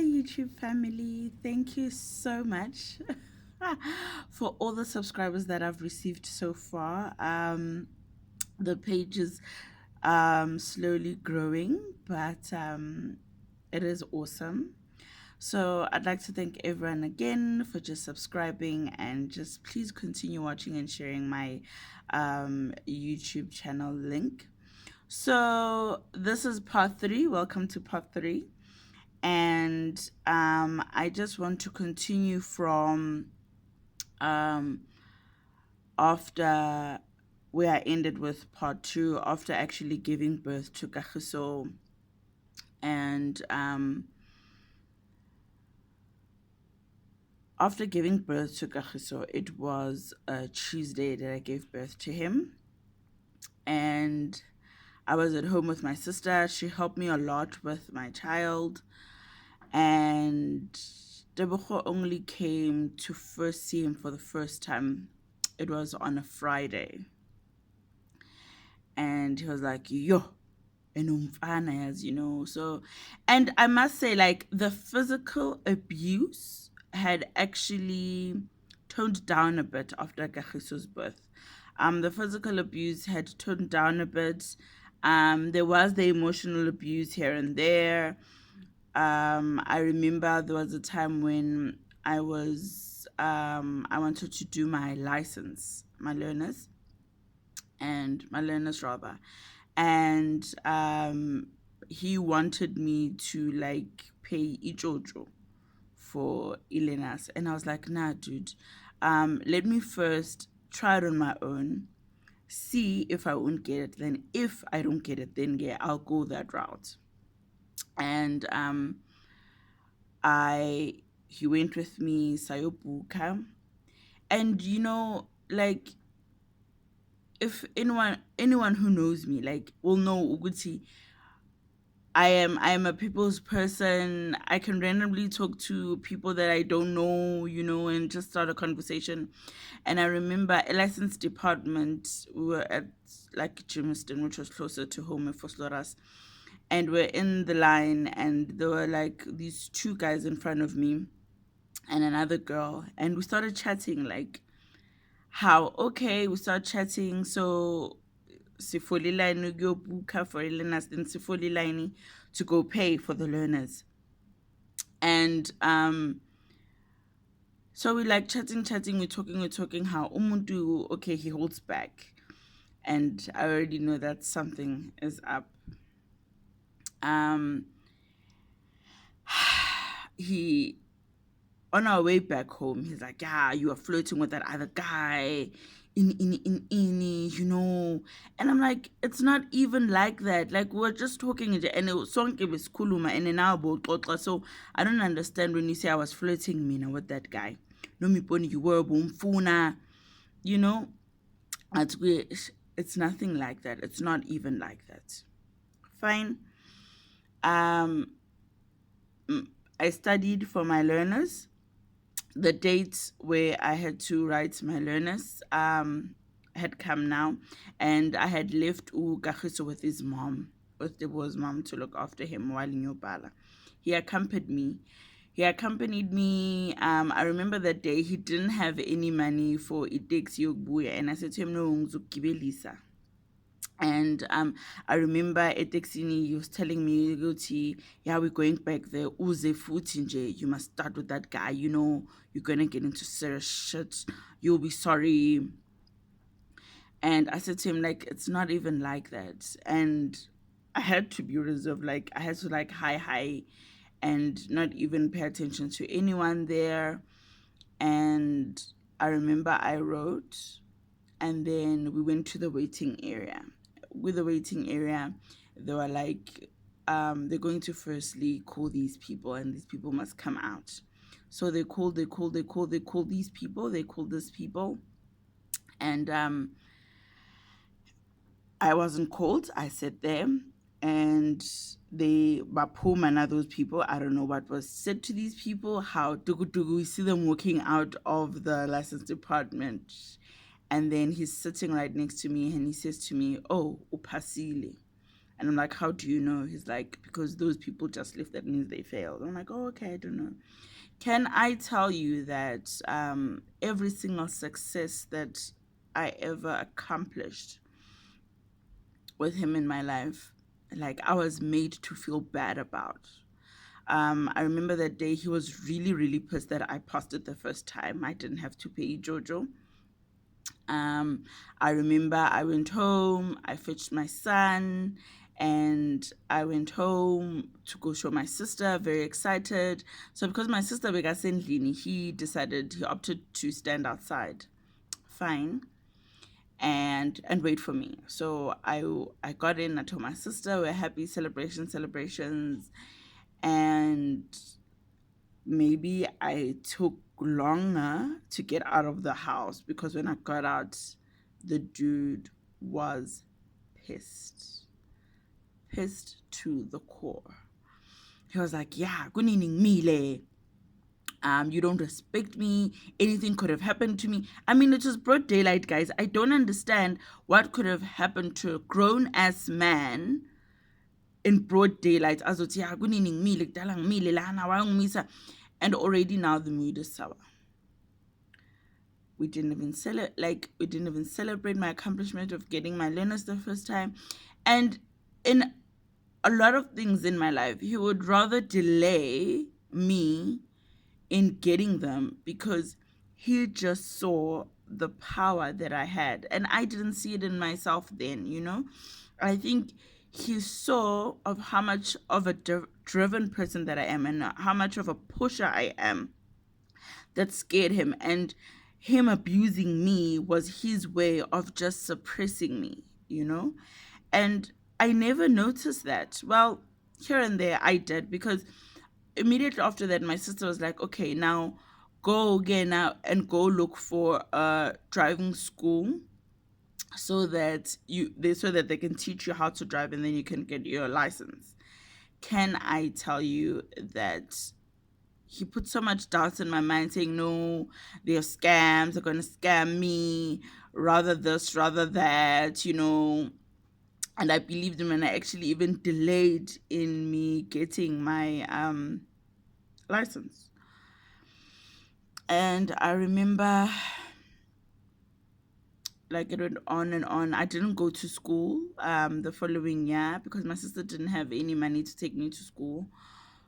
YouTube family. Thank you so much for all the subscribers that I've received so far. The page is slowly growing, but it is awesome. So I'd like to thank everyone again for just subscribing and just please continue watching and sharing my YouTube channel link. So this is part three. Welcome to part three. And I just want to continue from um, after where I ended with part two, after actually giving birth to Kagiso. And after giving birth to Kagiso, it was a Tuesday that I gave birth to him. And I was at home with my sister. She helped me a lot with my child. And Debucho only came to first see him for the first time. It was on a Friday. And he was like, yo, and as you know. So, and I must say, like, the physical abuse had actually toned down a bit after Kagiso's birth. The physical abuse had toned down a bit. There was the emotional abuse here and there. I remember there was a time when I wanted to do my license, my learners rather, and he wanted me to like pay Ijojo for Elenas, and I was like, nah, dude, let me first try it on my own, see if I won't get it. Then if I don't get it, then yeah, I'll go that route. And I he went with me Sayobuka. And like, if anyone who knows me like will know Uguti, I am a people's person. I can randomly talk to people that I don't know, and just start a conversation. And I remember a license department, we were at like Jimiston, which was closer to home for Sloras. And we're in the line and there were like these two guys in front of me and another girl, and we started chatting like how okay we started chatting. So sifoli line go book for learners, then sifoli line to go pay for the learners. And so we like chatting, we're talking how umuntu, okay, he holds back, and I already know that something is up. um he On our way back home, he's like, yeah, you are flirting with that other guy and I'm like, it's not even like that. Like, we're just talking and it was song is kuluma and then now so I don't understand when you say I was flirting mina with that guy. No me poni you were bomfuna, you know it's nothing like that. It's not even like that. Fine. um I studied for my learners. The dates where I had to write my learners had come now, and I had left Ugahiso with his mom, with Debo's mom, to look after him while in Yobala. He accompanied me. I remember that day he didn't have any money for Itex Yogbuya, and I said to him, no, ngizokugibelisa. And I remember at Texini, he was telling me, Guti, yeah, we're going back there. Uze Futinje, you must start with that guy. You're gonna get into serious shit. You'll be sorry. And I said to him, like, it's not even like that. And I had to be reserved. Like, I had to like hi and not even pay attention to anyone there. And I remember I wrote, and then we went to the waiting area. With the waiting area, they were like, they're going to firstly call these people, and these people must come out. So they called these people, they called these people, and I wasn't called. I sat there, and they Bapumana, those people, I don't know what was said to these people, how dugu dugu, we see them walking out of the license department. And then he's sitting right next to me and he says to me, oh, upasile. And I'm like, how do you know? He's like, because those people just left, that means they failed. I'm like, oh, okay, I don't know. Can I tell you that every single success that I ever accomplished with him in my life, like I was made to feel bad about. I remember that day he was really, really pissed that I passed it the first time. I didn't have to pay Jojo. Um, I remember I went home, I fetched my son, and I went home to go show my sister, very excited. So because my sister Begasendlini, he opted to stand outside. Fine. And wait for me. So I got in, I told my sister we're happy, celebrations, and maybe I took longer to get out of the house because when I got out, the dude was pissed. Pissed to the core. He was like, yeah, kunining mile. You don't respect me. Anything could have happened to me. I mean, it was broad daylight, guys. I don't understand what could have happened to a grown ass man in broad daylight. Azothi, yeah, kunining mile, kdalang mile, lana, wangumisa. And already now the mood is sour. We didn't even celebrate my accomplishment of getting my learners the first time. And in a lot of things in my life, he would rather delay me in getting them because he just saw the power that I had. And I didn't see it in myself then, you know? I think he saw of how much of a driven person that I am and how much of a pusher I am that scared him. And him abusing me was his way of just suppressing me, you know? And I never noticed that. Well, here and there I did because immediately after that, my sister was like, okay, now go again now and go look for a driving school so that they can teach you how to drive and then you can get your license. Can I tell you that he put so much doubt in my mind saying, no, they're scams, they're going to scam me, rather this, rather that, you know. And I believed him and I actually even delayed in me getting my license. And I remember like it went on and on. I didn't go to school the following year because my sister didn't have any money to take me to school.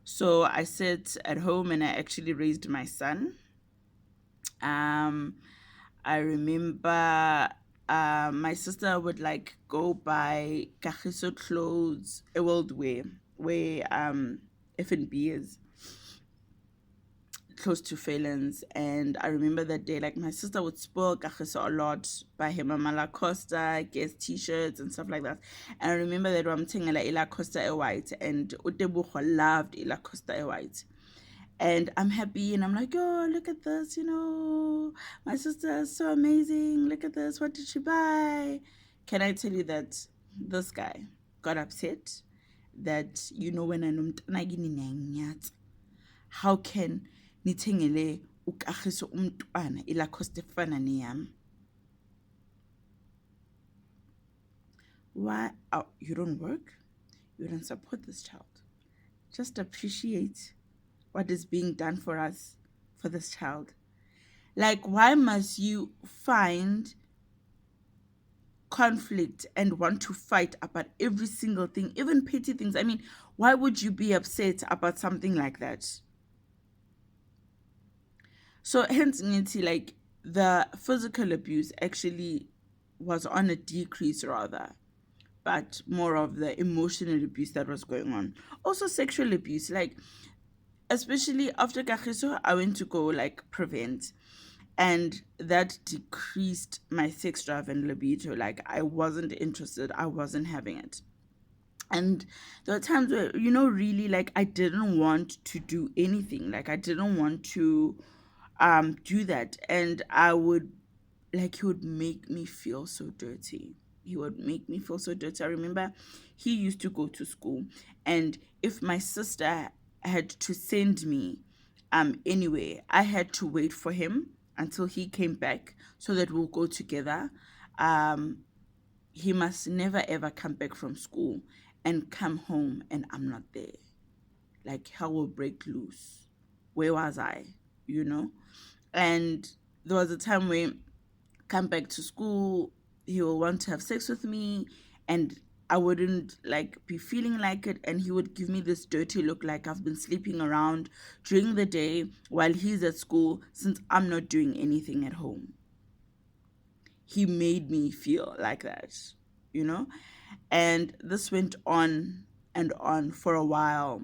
So I sat at home and I actually raised my son. Um, I remember my sister would like go buy Kagiso clothes, a world where F&B is close to Phelan's. And I remember that day, like my sister would spoil Kagiso a lot, buy him a Malacosta, get t-shirts and stuff like that. And I remember that I'm saying like Ila Costa a white and Utebucho loved Ila Costa a white. And I'm happy and I'm like, oh, look at this, you know, my sister is so amazing. Look at this. What did she buy? Can I tell you that this guy got upset that, you know, when how can nithengele uKagiso umntwana ilacoste efana neyami? Why? Oh, you don't work? You don't support this child? Just appreciate what is being done for us, for this child. Like, why must you find conflict and want to fight about every single thing, even petty things? I mean, why would you be upset about something like that? So hence, like the physical abuse actually was on a decrease rather, but more of the emotional abuse that was going on. Also sexual abuse, like especially after Kagiso, I went to go like prevent. And that decreased my sex drive and libido. Like I wasn't interested, I wasn't having it. And there were times where, you know, really like I didn't want to do anything. Like I didn't want to do that. And I would like he would make me feel so dirty. He would make me feel so dirty. I remember he used to go to school, and if my sister had to send me anyway, I had to wait for him until he came back so that we'll go together. Um he must never ever come back from school and come home and I'm not there. Like hell will break loose. Where was I? You know? And there was a time where come back to school, he will want to have sex with me, and I wouldn't like be feeling like it, and he would give me this dirty look like I've been sleeping around during the day while he's at school since I'm not doing anything at home. He made me feel like that, you know? And this went on and on for a while.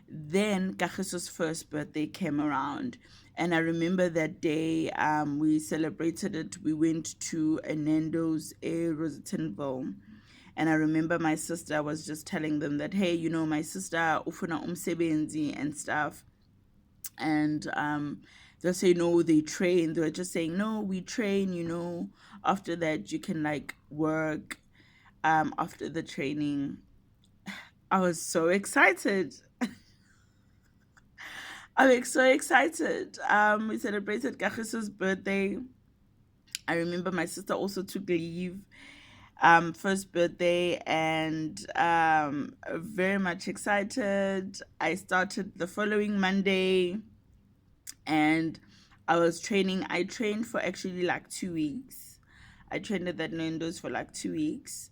Then Kagiso's first birthday came around, and I remember that day we celebrated it. We went to a Nando's in Rosettenville, and I remember my sister was just telling them that, hey, you know, my sister ufuna umsebenzi and stuff, and they'll say no, they train. They were just saying no, we train. You know, after that you can like work. After the training, I was so excited. I'm so excited. We celebrated Kagiso's birthday. I remember my sister also took leave, first birthday, and very much excited. I started the following Monday, and I was training. I trained for actually like 2 weeks. I trained at that Nando's for like 2 weeks,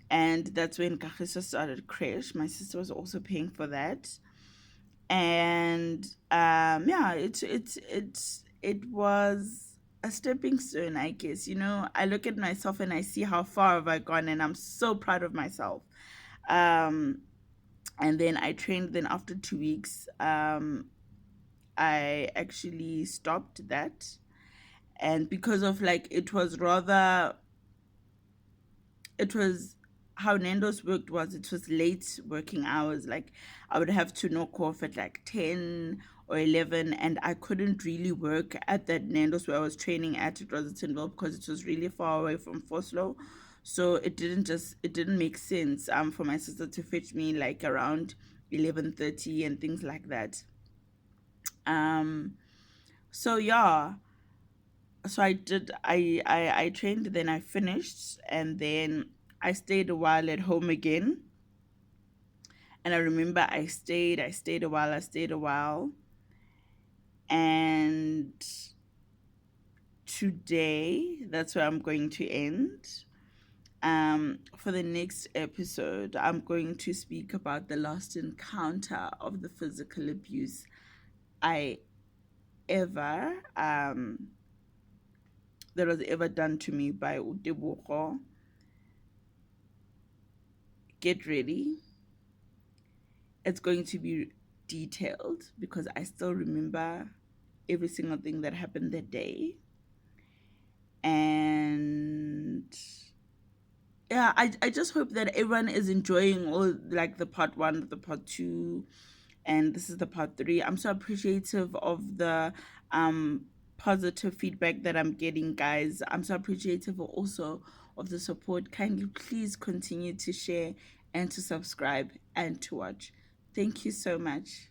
and that's when Kagiso started crash. My sister was also paying for that, and yeah, it was a stepping stone, I guess. You know, I look at myself and I see how far have I gone, and I'm so proud of myself. um and then I trained. Then after 2 weeks, I actually stopped that, and because of like it was how Nando's worked was it was late working hours. Like I would have to knock off at like 10 or 11, and I couldn't really work at that Nando's where I was training at Rosettenville because it was really far away from Foslo. So it didn't make sense for my sister to fetch me like around 11:30 and things like that. Um so yeah, so I trained, then I finished, and then I stayed a while at home again. And I remember I stayed a while, and today that's where I'm going to end. For the next episode, I'm going to speak about the last encounter of the physical abuse I ever that was ever done to me by Uteboko. Get ready. It's going to be detailed because I still remember every single thing that happened that day. And yeah, I just hope that everyone is enjoying all like the part one, the part two, and this is the part three. I'm so appreciative of the positive feedback that I'm getting, guys. I'm so appreciative also of the support. Kindly please continue to share and to subscribe and to watch. Thank you so much.